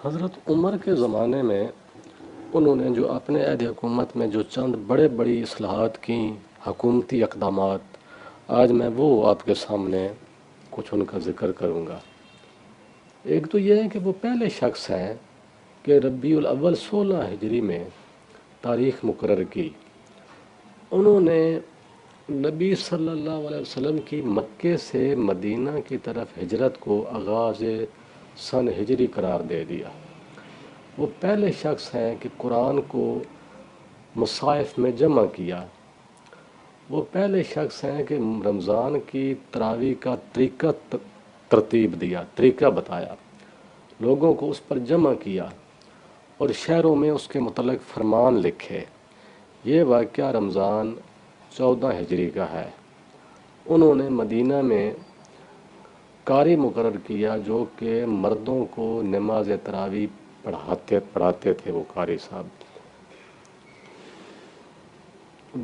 حضرت عمر کے زمانے میں انہوں نے جو اپنے عہد حکومت میں جو چند بڑی اصلاحات کی، حکومتی اقدامات، آج میں وہ آپ کے سامنے کچھ ان کا ذکر کروں گا۔ ایک تو یہ ہے کہ وہ پہلے شخص ہیں کہ ربیع الاول 16 ہجری میں تاریخ مقرر کی۔ انہوں نے نبی صلی اللہ علیہ وسلم کی مکے سے مدینہ کی طرف ہجرت کو آغاز سن ہجری قرار دے دیا۔ وہ پہلے شخص ہیں کہ قرآن کو مصاحف میں جمع کیا۔ وہ پہلے شخص ہیں کہ رمضان کی تراویح کا طریقہ ترتیب دیا، طریقہ بتایا، لوگوں کو اس پر جمع کیا اور شہروں میں اس کے متعلق فرمان لکھے۔ یہ واقعہ رمضان 14 ہجری کا ہے۔ انہوں نے مدینہ میں قاری مقرر کیا جو کہ مردوں کو نماز تراویح پڑھاتے تھے، وہ قاری صاحب۔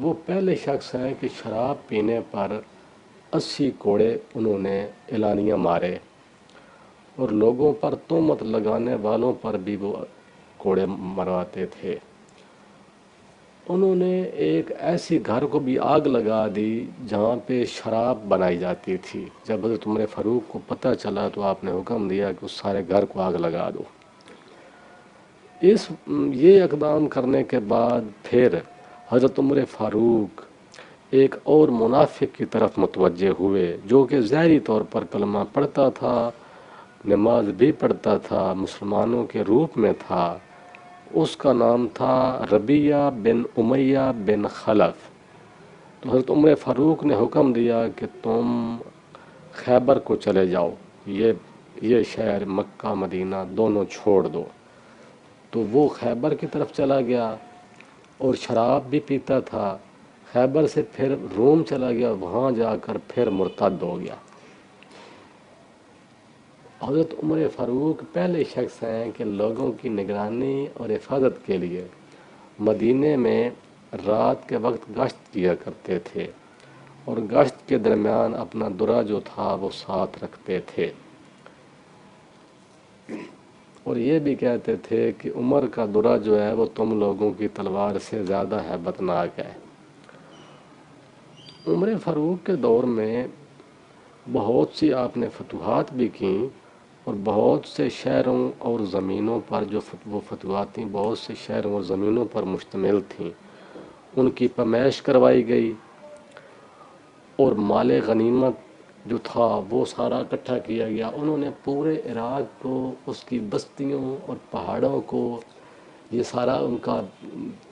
وہ پہلے شخص ہیں کہ شراب پینے پر 80 کوڑے انہوں نے اعلانیہ مارے اور لوگوں پر تہمت لگانے والوں پر بھی وہ کوڑے مرواتے تھے۔ انہوں نے ایک ایسی گھر کو بھی آگ لگا دی جہاں پہ شراب بنائی جاتی تھی۔ جب حضرت عمر فاروق کو پتہ چلا تو آپ نے حکم دیا کہ اس سارے گھر کو آگ لگا دو۔ یہ اقدام کرنے کے بعد پھر حضرت عمر فاروق ایک اور منافق کی طرف متوجہ ہوئے جو کہ ظاہری طور پر کلمہ پڑھتا تھا، نماز بھی پڑھتا تھا، مسلمانوں کے روپ میں تھا۔ اس کا نام تھا ربیعہ بن امیہ بن خلف۔ تو حضرت عمر فاروق نے حکم دیا کہ تم خیبر کو چلے جاؤ، یہ شہر مکہ مدینہ دونوں چھوڑ دو۔ تو وہ خیبر کی طرف چلا گیا اور شراب بھی پیتا تھا۔ خیبر سے پھر روم چلا گیا، وہاں جا کر پھر مرتد ہو گیا۔ حضرت عمر فاروق پہلے شخص ہیں کہ لوگوں کی نگرانی اور حفاظت کے لیے مدینے میں رات کے وقت گشت کیا کرتے تھے اور گشت کے درمیان اپنا درہ جو تھا وہ ساتھ رکھتے تھے، اور یہ بھی کہتے تھے کہ عمر کا درہ جو ہے وہ تم لوگوں کی تلوار سے زیادہ ہیبتناک ہے۔ عمر فاروق کے دور میں بہت سی آپ نے فتوحات بھی کیں اور بہت سے شہروں اور زمینوں پر جو وہ فتوحات تھیں بہت سے شہروں اور زمینوں پر مشتمل تھیں، ان کی پمائش کروائی گئی اور مال غنیمت جو تھا وہ سارا اکٹھا کیا گیا۔ انہوں نے پورے عراق کو، اس کی بستیوں اور پہاڑوں کو، یہ سارا ان کا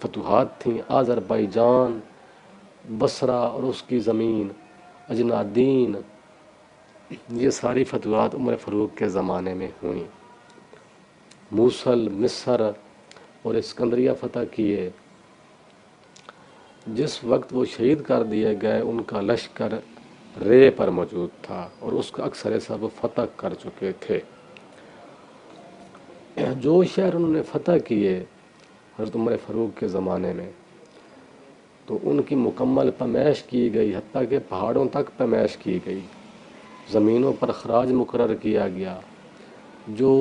فتوحات تھیں۔ آذربائیجان، بصرہ اور اس کی زمین، اجنادین، یہ ساری فتوحات عمر فاروق کے زمانے میں ہوئیں۔ موصل، مصر اور اسکندریہ فتح کیے۔ جس وقت وہ شہید کر دیے گئے ان کا لشکر رے پر موجود تھا اور اس کا اکثر حصہ وہ فتح کر چکے تھے۔ جو شہر انہوں نے فتح کیے حضرت عمر فاروق کے زمانے میں تو ان کی مکمل پیمائش کی گئی، حتیٰ کہ پہاڑوں تک پیمائش کی گئی، زمینوں پر خراج مقرر کیا گیا۔ جو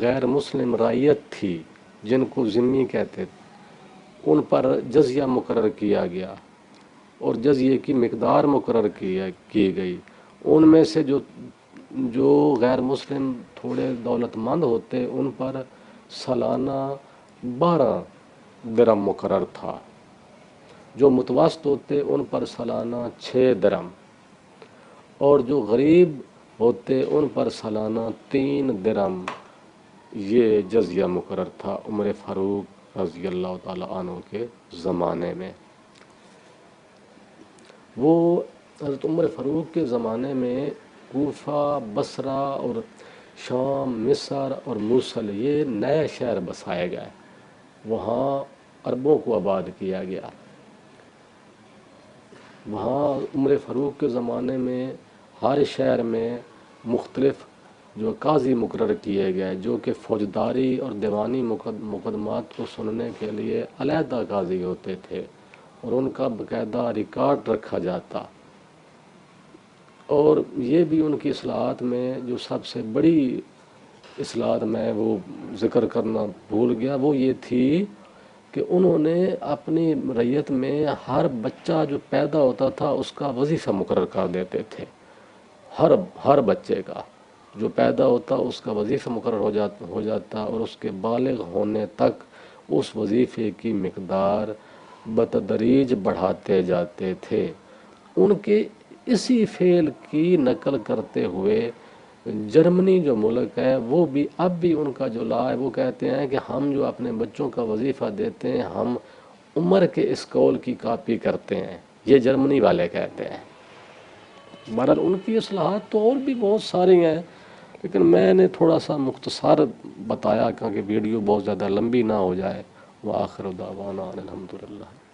غیر مسلم رعیت تھی جن کو ذمہ کہتے تھے ان پر جزیہ مقرر کیا گیا اور جزیے کی مقدار مقرر کی گئی۔ ان میں سے جو غیر مسلم تھوڑے دولت مند ہوتے ان پر سالانہ 12 درم مقرر تھا، جو متوسط ہوتے ان پر سالانہ 6 درم، اور جو غریب ہوتے ان پر سالانہ 3 درم یہ جزیہ مقرر تھا عمر فاروق رضی اللہ تعالیٰ عنہ کے زمانے میں۔ وہ حضرت عمر فاروق کے زمانے میں کوفہ، بصرہ اور شام، مصر اور موصل یہ نئے شہر بسائے گئے، وہاں عربوں کو آباد کیا گیا۔ وہاں عمر فاروق کے زمانے میں ہر شہر میں مختلف جو قاضی مقرر کیے گئے جو کہ فوجداری اور دیوانی مقدمات کو سننے کے لیے علیحدہ قاضی ہوتے تھے اور ان کا باقاعدہ ریکارڈ رکھا جاتا۔ اور یہ بھی ان کی اصلاحات میں جو سب سے بڑی اصلاحات میں وہ ذکر کرنا بھول گیا، وہ یہ تھی کہ انہوں نے اپنی رعیت میں ہر بچہ جو پیدا ہوتا تھا اس کا وظیفہ مقرر کر دیتے تھے، ہر بچے کا جو پیدا ہوتا اس کا وظیفہ مقرر ہو جاتا اور اس کے بالغ ہونے تک اس وظیفے کی مقدار بتدریج بڑھاتے جاتے تھے۔ ان کے اسی فعل کی نقل کرتے ہوئے جرمنی جو ملک ہے وہ بھی اب بھی ان کا جو لا ہے وہ کہتے ہیں کہ ہم جو اپنے بچوں کا وظیفہ دیتے ہیں ہم عمر کے اسکول کی کاپی کرتے ہیں، یہ جرمنی والے کہتے ہیں۔ بہرحال ان کی اصلاحات تو اور بھی بہت ساری ہیں، لیکن میں نے تھوڑا سا مختصر بتایا کہ ویڈیو بہت زیادہ لمبی نہ ہو جائے۔ وآخر دعوانا الحمدللہ۔